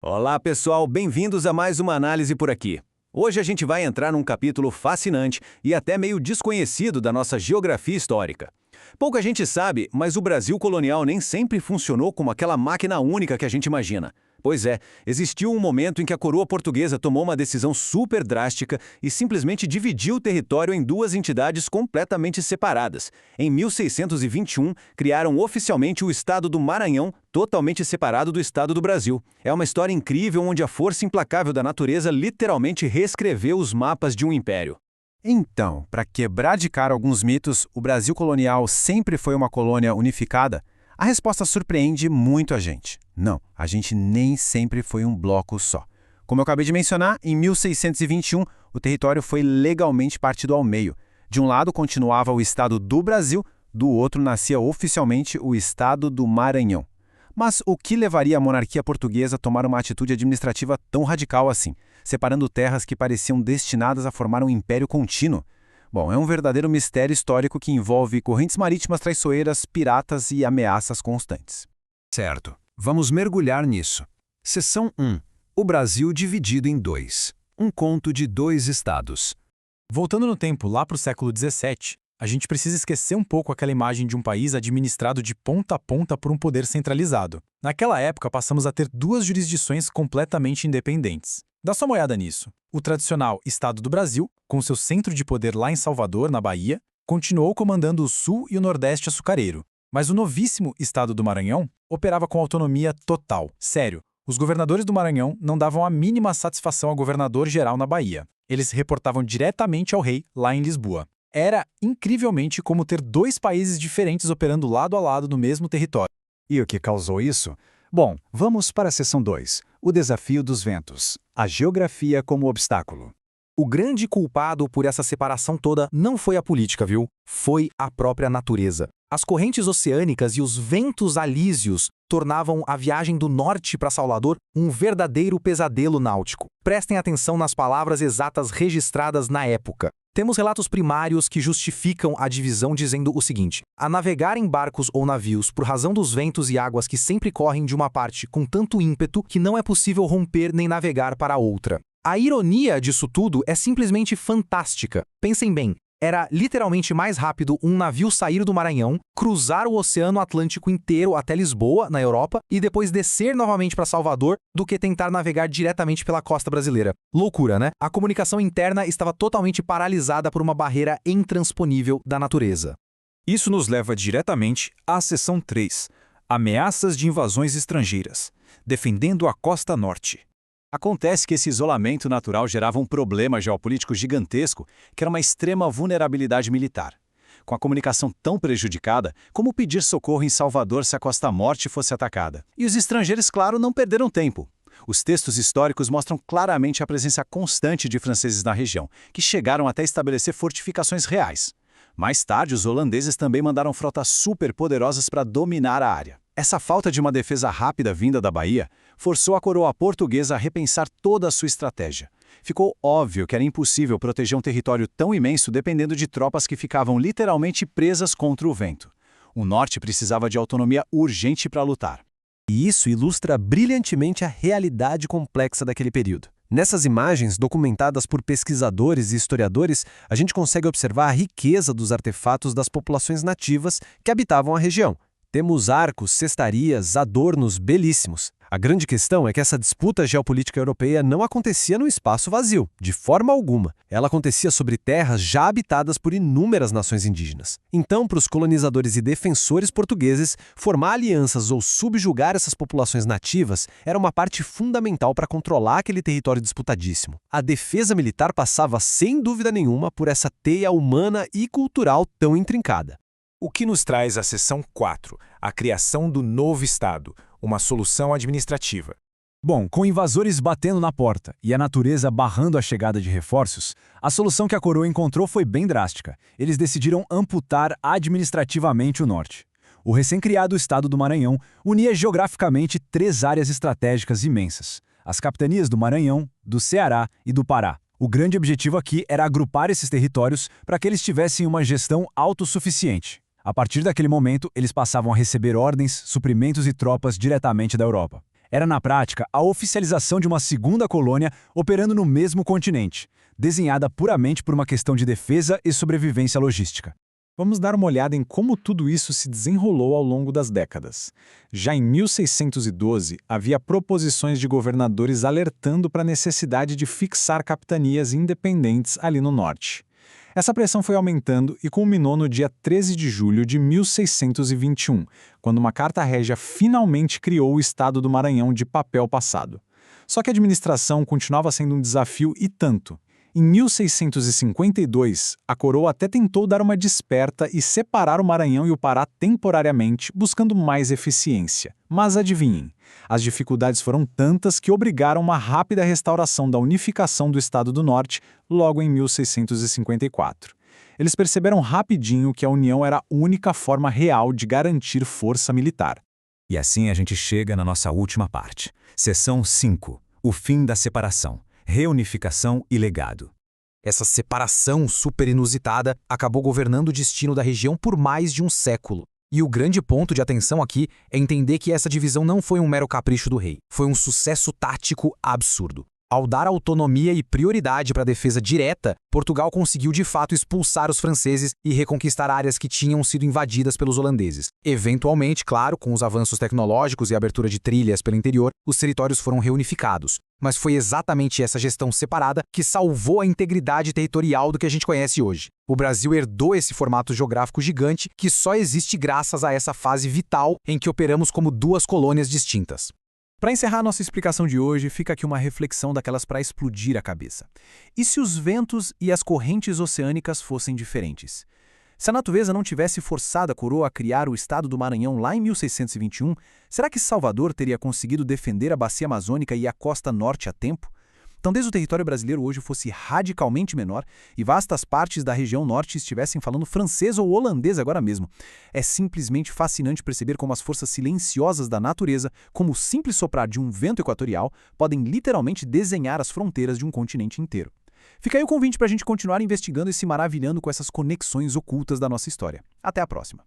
Olá, pessoal, bem-vindos a mais uma análise por aqui. Hoje a gente vai entrar num capítulo fascinante e até meio desconhecido da nossa geografia histórica. Pouca gente sabe, mas o Brasil colonial nem sempre funcionou como aquela máquina única que a gente imagina. Pois é, existiu um momento em que a coroa portuguesa tomou uma decisão super drástica e simplesmente dividiu o território em duas entidades completamente separadas. Em 1621, criaram oficialmente o Estado do Maranhão, totalmente separado do Estado do Brasil. É uma história incrível onde a força implacável da natureza literalmente reescreveu os mapas de um império. Então, para quebrar de cara alguns mitos, o Brasil colonial sempre foi uma colônia unificada? A resposta surpreende muito a gente. Não, a gente nem sempre foi um bloco só. Como eu acabei de mencionar, em 1621, o território foi legalmente partido ao meio. De um lado continuava o Estado do Brasil, do outro nascia oficialmente o Estado do Maranhão. Mas o que levaria a monarquia portuguesa a tomar uma atitude administrativa tão radical assim, separando terras que pareciam destinadas a formar um império contínuo? Bom, é um verdadeiro mistério histórico que envolve correntes marítimas traiçoeiras, piratas e ameaças constantes. Certo, vamos mergulhar nisso. Seção 1. O Brasil dividido em dois. Um conto de dois estados. Voltando no tempo lá para o século XVII, a gente precisa esquecer um pouco aquela imagem de um país administrado de ponta a ponta por um poder centralizado. Naquela época, passamos a ter duas jurisdições completamente independentes. Dá só uma olhada nisso. O tradicional Estado do Brasil, com seu centro de poder lá em Salvador, na Bahia, continuou comandando o sul e o nordeste açucareiro. Mas o novíssimo Estado do Maranhão operava com autonomia total. Sério, os governadores do Maranhão não davam a mínima satisfação ao governador-geral na Bahia. Eles reportavam diretamente ao rei, lá em Lisboa. Era, incrivelmente, como ter dois países diferentes operando lado a lado no mesmo território. E o que causou isso? Bom, vamos para a seção 2, o desafio dos ventos, a geografia como obstáculo. O grande culpado por essa separação toda não foi a política, viu? Foi a própria natureza. As correntes oceânicas e os ventos alísios tornavam a viagem do norte para Salvador um verdadeiro pesadelo náutico. Prestem atenção nas palavras exatas registradas na época. Temos relatos primários que justificam a divisão dizendo o seguinte: a navegar em barcos ou navios por razão dos ventos e águas que sempre correm de uma parte com tanto ímpeto que não é possível romper nem navegar para outra. A ironia disso tudo é simplesmente fantástica. Pensem bem, era literalmente mais rápido um navio sair do Maranhão, cruzar o Oceano Atlântico inteiro até Lisboa, na Europa, e depois descer novamente para Salvador, do que tentar navegar diretamente pela costa brasileira. Loucura, né? A comunicação interna estava totalmente paralisada por uma barreira intransponível da natureza. Isso nos leva diretamente à seção 3, ameaças de invasões estrangeiras, defendendo a costa norte. Acontece que esse isolamento natural gerava um problema geopolítico gigantesco, que era uma extrema vulnerabilidade militar. Com a comunicação tão prejudicada, como pedir socorro em Salvador se a Costa Norte fosse atacada? E os estrangeiros, claro, não perderam tempo. Os textos históricos mostram claramente a presença constante de franceses na região, que chegaram até estabelecer fortificações reais. Mais tarde, os holandeses também mandaram frotas superpoderosas para dominar a área. Essa falta de uma defesa rápida vinda da Bahia forçou a coroa portuguesa a repensar toda a sua estratégia. Ficou óbvio que era impossível proteger um território tão imenso dependendo de tropas que ficavam literalmente presas contra o vento. O norte precisava de autonomia urgente para lutar. E isso ilustra brilhantemente a realidade complexa daquele período. Nessas imagens, documentadas por pesquisadores e historiadores, a gente consegue observar a riqueza dos artefatos das populações nativas que habitavam a região. Temos arcos, cestarias, adornos belíssimos. A grande questão é que essa disputa geopolítica europeia não acontecia num espaço vazio, de forma alguma. Ela acontecia sobre terras já habitadas por inúmeras nações indígenas. Então, para os colonizadores e defensores portugueses, formar alianças ou subjugar essas populações nativas era uma parte fundamental para controlar aquele território disputadíssimo. A defesa militar passava, sem dúvida nenhuma, por essa teia humana e cultural tão intrincada. O que nos traz a seção 4, a criação do novo Estado, uma solução administrativa. Bom, com invasores batendo na porta e a natureza barrando a chegada de reforços, a solução que a coroa encontrou foi bem drástica. Eles decidiram amputar administrativamente o norte. O recém-criado Estado do Maranhão unia geograficamente três áreas estratégicas imensas: as capitanias do Maranhão, do Ceará e do Pará. O grande objetivo aqui era agrupar esses territórios para que eles tivessem uma gestão autossuficiente. A partir daquele momento, eles passavam a receber ordens, suprimentos e tropas diretamente da Europa. Era, na prática, a oficialização de uma segunda colônia operando no mesmo continente, desenhada puramente por uma questão de defesa e sobrevivência logística. Vamos dar uma olhada em como tudo isso se desenrolou ao longo das décadas. Já em 1612, havia proposições de governadores alertando para a necessidade de fixar capitanias independentes ali no norte. Essa pressão foi aumentando e culminou no dia 13 de julho de 1621, quando uma carta régia finalmente criou o Estado do Maranhão de papel passado. Só que a administração continuava sendo um desafio e tanto. Em 1652, a coroa até tentou dar uma desperta e separar o Maranhão e o Pará temporariamente, buscando mais eficiência. Mas adivinhem, as dificuldades foram tantas que obrigaram uma rápida restauração da unificação do Estado do Norte logo em 1654. Eles perceberam rapidinho que a união era a única forma real de garantir força militar. E assim a gente chega na nossa última parte. Seção 5. O fim da separação. Reunificação e legado. Essa separação super inusitada acabou governando o destino da região por mais de um século. E o grande ponto de atenção aqui é entender que essa divisão não foi um mero capricho do rei, foi um sucesso tático absurdo. Ao dar autonomia e prioridade para a defesa direta, Portugal conseguiu de fato expulsar os franceses e reconquistar áreas que tinham sido invadidas pelos holandeses. Eventualmente, claro, com os avanços tecnológicos e a abertura de trilhas pelo interior, os territórios foram reunificados. Mas foi exatamente essa gestão separada que salvou a integridade territorial do que a gente conhece hoje. O Brasil herdou esse formato geográfico gigante que só existe graças a essa fase vital em que operamos como duas colônias distintas. Para encerrar nossa explicação de hoje, fica aqui uma reflexão daquelas para explodir a cabeça. E se os ventos e as correntes oceânicas fossem diferentes? Se a natureza não tivesse forçado a coroa a criar o Estado do Maranhão lá em 1621, será que Salvador teria conseguido defender a bacia amazônica e a costa norte a tempo? Talvez o território brasileiro hoje fosse radicalmente menor e vastas partes da região norte estivessem falando francês ou holandês agora mesmo. É simplesmente fascinante perceber como as forças silenciosas da natureza, como o simples soprar de um vento equatorial, podem literalmente desenhar as fronteiras de um continente inteiro. Fica aí o convite para a gente continuar investigando e se maravilhando com essas conexões ocultas da nossa história. Até a próxima!